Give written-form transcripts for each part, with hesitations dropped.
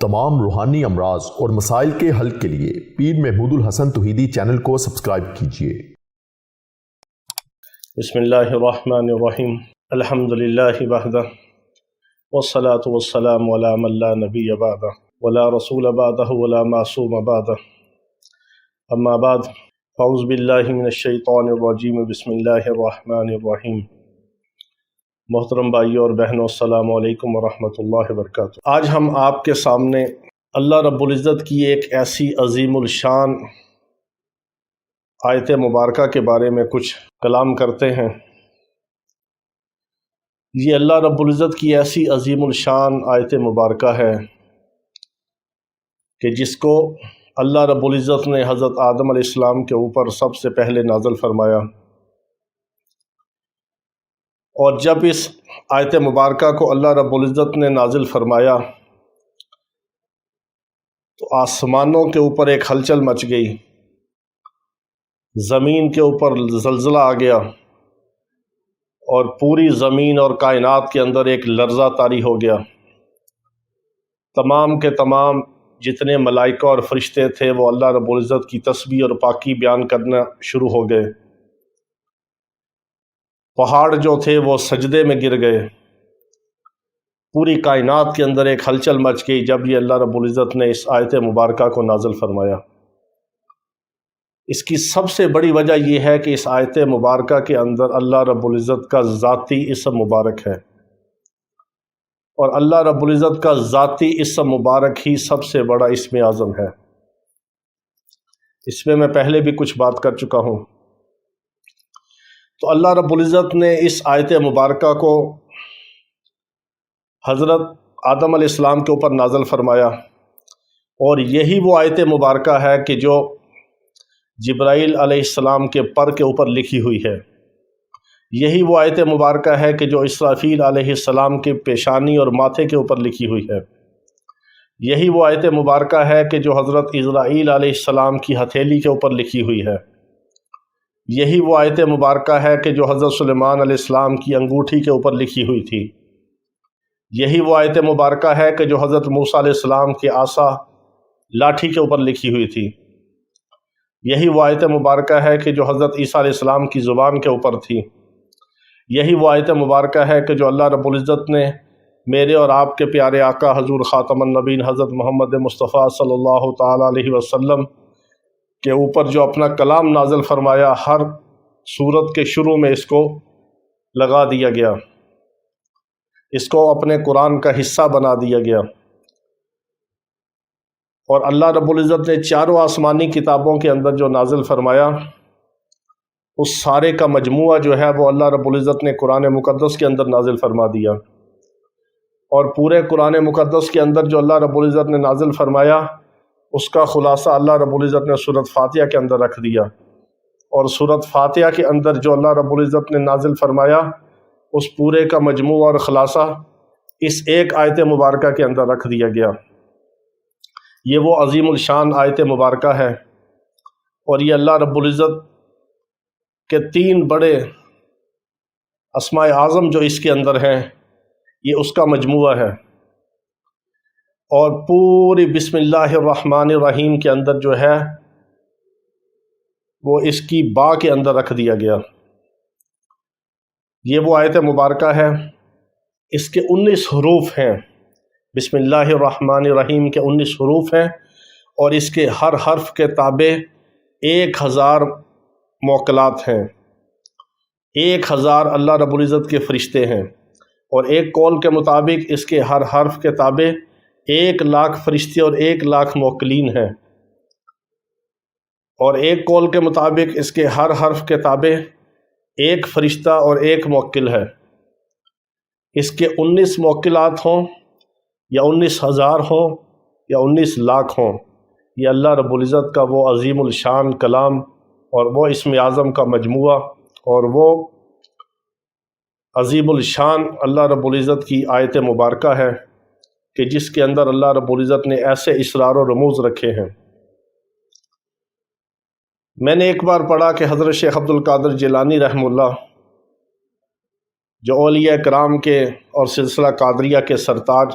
تمام روحانی امراض اور مسائل کے حل کے لیے پیر محمود الحسن توحیدی چینل کو سبسکرائب کیجیے۔ بسم اللہ الرحمن الرحیم، الحمدللہ وحدہ والصلاة والسلام علی من لا نبی بعدہ ولا رسول بعدہ ولا معصوم بعدہ، اما بعد، اعوذ باللہ من الشیطان الرجیم، بسم اللہ الرحمن الرحیم۔ محترم بھائیوں اور بہنوں، السلام علیکم ورحمۃ اللہ وبرکاتہ۔ آج ہم آپ کے سامنے اللہ رب العزت کی ایک ایسی عظیم الشان آیت مبارکہ کے بارے میں کچھ کلام کرتے ہیں۔ یہ اللہ رب العزت کی ایسی عظیم الشان آیت مبارکہ ہے کہ جس کو اللہ رب العزت نے حضرت آدم علیہ السلام کے اوپر سب سے پہلے نازل فرمایا، اور جب اس آیت مبارکہ کو اللہ رب العزت نے نازل فرمایا تو آسمانوں کے اوپر ایک ہلچل مچ گئی، زمین کے اوپر زلزلہ آ گیا، اور پوری زمین اور کائنات کے اندر ایک لرزہ طاری ہو گیا۔ تمام کے تمام جتنے ملائکہ اور فرشتے تھے وہ اللہ رب العزت کی تسبیح اور پاکی بیان کرنا شروع ہو گئے۔ پہاڑ جو تھے وہ سجدے میں گر گئے، پوری کائنات کے اندر ایک ہلچل مچ گئی جب یہ اللہ رب العزت نے اس آیت مبارکہ کو نازل فرمایا۔ اس کی سب سے بڑی وجہ یہ ہے کہ اس آیت مبارکہ کے اندر اللہ رب العزت کا ذاتی اسم مبارک ہے، اور اللہ رب العزت کا ذاتی اسم مبارک ہی سب سے بڑا اسم اعظم ہے۔ اس میں پہلے بھی کچھ بات کر چکا ہوں۔ تو اللہ رب العزت نے اس آیت مبارکہ کو حضرت آدم علیہ السلام کے اوپر نازل فرمایا، اور یہی وہ آیت مبارکہ ہے کہ جو جبرائیل علیہ السلام کے پر کے اوپر لکھی ہوئی ہے۔ یہی وہ آیت مبارکہ ہے کہ جو اسرافیل علیہ السلام کے پیشانی اور ماتھے کے اوپر لکھی ہوئی ہے۔ یہی وہ آیت مبارکہ ہے کہ جو حضرت اسرائیل علیہ السلام کی ہتھیلی کے اوپر لکھی ہوئی ہے۔ یہی وہ آیت مبارکہ ہے کہ جو حضرت سلیمان علیہ السلام کی انگوٹھی کے اوپر لکھی ہوئی تھی۔ یہی وہ آیت مبارکہ ہے کہ جو حضرت موسیٰ علیہ السلام کے عصا لاٹھی کے اوپر لکھی ہوئی تھی۔ یہی وہ آیت مبارکہ ہے کہ جو حضرت عیسیٰ علیہ السلام کی زبان کے اوپر تھی۔ یہی وہ آیت مبارکہ ہے کہ جو اللہ رب العزت نے میرے اور آپ کے پیارے آقا حضور خاتم النبیین حضرت محمد مصطفیٰ صلی اللہ تعالیٰ علیہ وسلم کے اوپر جو اپنا کلام نازل فرمایا، ہر سورت کے شروع میں اس کو لگا دیا گیا، اس کو اپنے قرآن کا حصہ بنا دیا گیا۔ اور اللہ رب العزت نے چاروں آسمانی کتابوں کے اندر جو نازل فرمایا، اس سارے کا مجموعہ جو ہے وہ اللہ رب العزت نے قرآن مقدس کے اندر نازل فرما دیا، اور پورے قرآن مقدس کے اندر جو اللہ رب العزت نے نازل فرمایا اس کا خلاصہ اللہ رب العزت نے سورۃ فاتحہ کے اندر رکھ دیا، اور سورۃ فاتحہ کے اندر جو اللہ رب العزت نے نازل فرمایا اس پورے کا مجموعہ اور خلاصہ اس ایک آیت مبارکہ کے اندر رکھ دیا گیا۔ یہ وہ عظیم الشان آیت مبارکہ ہے، اور یہ اللہ رب العزت کے تین بڑے اسماء اعظم جو اس کے اندر ہیں، یہ اس کا مجموعہ ہے۔ اور پوری بسم اللہ الرحمن الرحیم کے اندر جو ہے وہ اس کی با کے اندر رکھ دیا گیا۔ یہ وہ آیت مبارکہ ہے، اس کے 19 حروف ہیں، بسم اللہ الرحمن الرحیم کے 19 حروف ہیں، اور اس کے ہر حرف کے تابع 1000 موکلات ہیں، 1000 اللہ رب العزت کے فرشتے ہیں، اور ایک قول کے مطابق اس کے ہر حرف کے تابع 1,00,000 فرشتے اور 1,00,000 موکلین ہیں، اور ایک قول کے مطابق اس کے ہر حرف کے تابع 1 فرشتہ اور 1 موکل ہے۔ اس کے 19 موکلات ہوں یا 19,000 ہوں یا 19,00,000 ہوں، یہ اللہ رب العزت کا وہ عظیم الشان کلام اور وہ اسم اعظم کا مجموعہ اور وہ عظیم الشان اللہ رب العزت کی آیت مبارکہ ہے کہ جس کے اندر اللہ رب العزت نے ایسے اسرار و رموز رکھے ہیں۔ میں نے ایک بار پڑھا کہ حضرت شیخ عبد القادر جیلانی رحمہ اللہ جو اولیاء کرام کے اور سلسلہ قادریہ کے سرتاج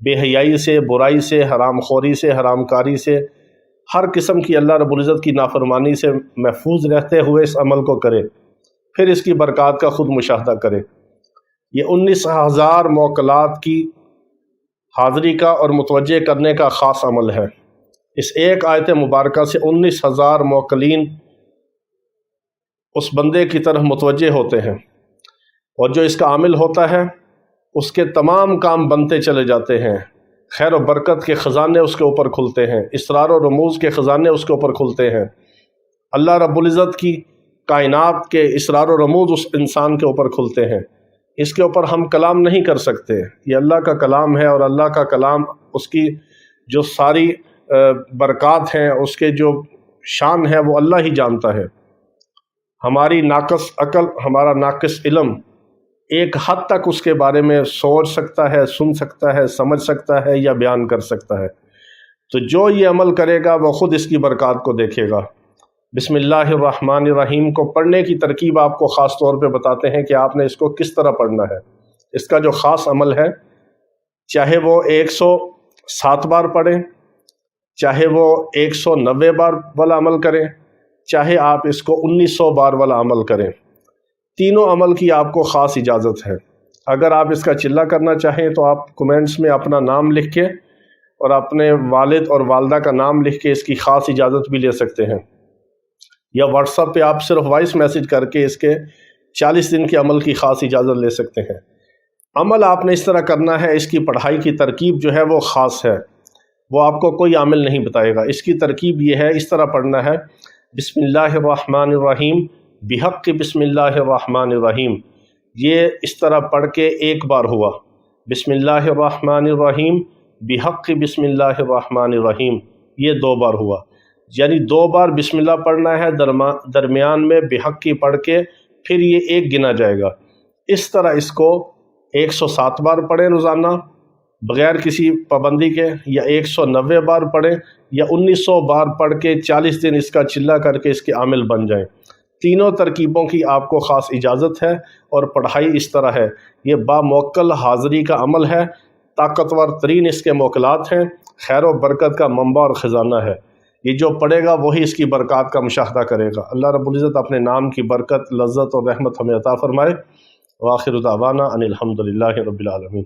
بے حیائی سے، برائی سے، حرام خوری سے، حرام کاری سے، ہر قسم کی اللہ رب العزت کی نافرمانی سے محفوظ رہتے ہوئے اس عمل کو کرے، پھر اس کی برکات کا خود مشاہدہ کرے۔ یہ 19,000 موکلات کی حاضری کا اور متوجہ کرنے کا خاص عمل ہے۔ اس ایک آیت مبارکہ سے 19,000 موکلین اس بندے کی طرف متوجہ ہوتے ہیں، اور جو اس کا عامل ہوتا ہے اس کے تمام کام بنتے چلے جاتے ہیں، خیر و برکت کے خزانے اس کے اوپر کھلتے ہیں، اسرار و رموز کے خزانے اس کے اوپر کھلتے ہیں، اللہ رب العزت کی کائنات کے اسرار و رموز اس انسان کے اوپر کھلتے ہیں۔ اس کے اوپر ہم کلام نہیں کر سکتے، یہ اللہ کا کلام ہے، اور اللہ کا کلام اس کی جو ساری برکات ہیں، اس کے جو شان ہے وہ اللہ ہی جانتا ہے۔ ہماری ناقص عقل، ہمارا ناقص علم ایک حد تک اس کے بارے میں سوچ سکتا ہے، سن سکتا ہے، سمجھ سکتا ہے یا بیان کر سکتا ہے۔ تو جو یہ عمل کرے گا وہ خود اس کی برکات کو دیکھے گا۔ بسم اللہ الرحمن الرحیم کو پڑھنے کی ترکیب آپ کو خاص طور پہ بتاتے ہیں کہ آپ نے اس کو کس طرح پڑھنا ہے۔ اس کا جو خاص عمل ہے، چاہے وہ 107 بار پڑھیں، چاہے وہ 190 بار والا عمل کریں، چاہے آپ اس کو 1900 بار والا عمل کریں، تینوں عمل کی آپ کو خاص اجازت ہے۔ اگر آپ اس کا چلہ کرنا چاہیں تو آپ کومنٹس میں اپنا نام لکھ کے اور اپنے والد اور والدہ کا نام لکھ کے اس کی خاص اجازت بھی لے سکتے ہیں، یا واٹس ایپ پہ آپ صرف وائس میسج کر کے اس کے 40 دن کے عمل کی خاص اجازت لے سکتے ہیں۔ عمل آپ نے اس طرح کرنا ہے، اس کی پڑھائی کی ترکیب جو ہے وہ خاص ہے، وہ آپ کو کوئی عامل نہیں بتائے گا۔ اس کی ترکیب یہ ہے، اس طرح پڑھنا ہے: بسم اللہ الرحمن الرحیم بحق بسم اللہ الرحمن الرحیم۔ یہ اس طرح پڑھ کے ایک بار ہوا، بسم اللہ الرحمن الرحیم بحق بسم اللہ الرحمن الرحیم، یہ 2 بار ہوا، یعنی 2 بار بسم اللہ پڑھنا ہے، درمیان میں بحق کی پڑھ کے پھر یہ 1 گنا جائے گا۔ اس طرح اس کو 107 بار پڑھیں روزانہ بغیر کسی پابندی کے، یا 190 بار پڑھیں، یا 1900 بار پڑھ کے 40 دن اس کا چلہ کر کے اس کے عامل بن جائیں۔ تینوں ترکیبوں کی آپ کو خاص اجازت ہے، اور پڑھائی اس طرح ہے۔ یہ باموکل حاضری کا عمل ہے، طاقتور ترین اس کے موکلات ہیں، خیر و برکت کا منبع اور خزانہ ہے۔ یہ جو پڑھے گا وہی اس کی برکات کا مشاہدہ کرے گا۔ اللہ رب العزت اپنے نام کی برکت، لذت اور رحمت ہمیں عطا فرمائے۔ وآخر دعوانا ان الحمد للہ رب العالمین۔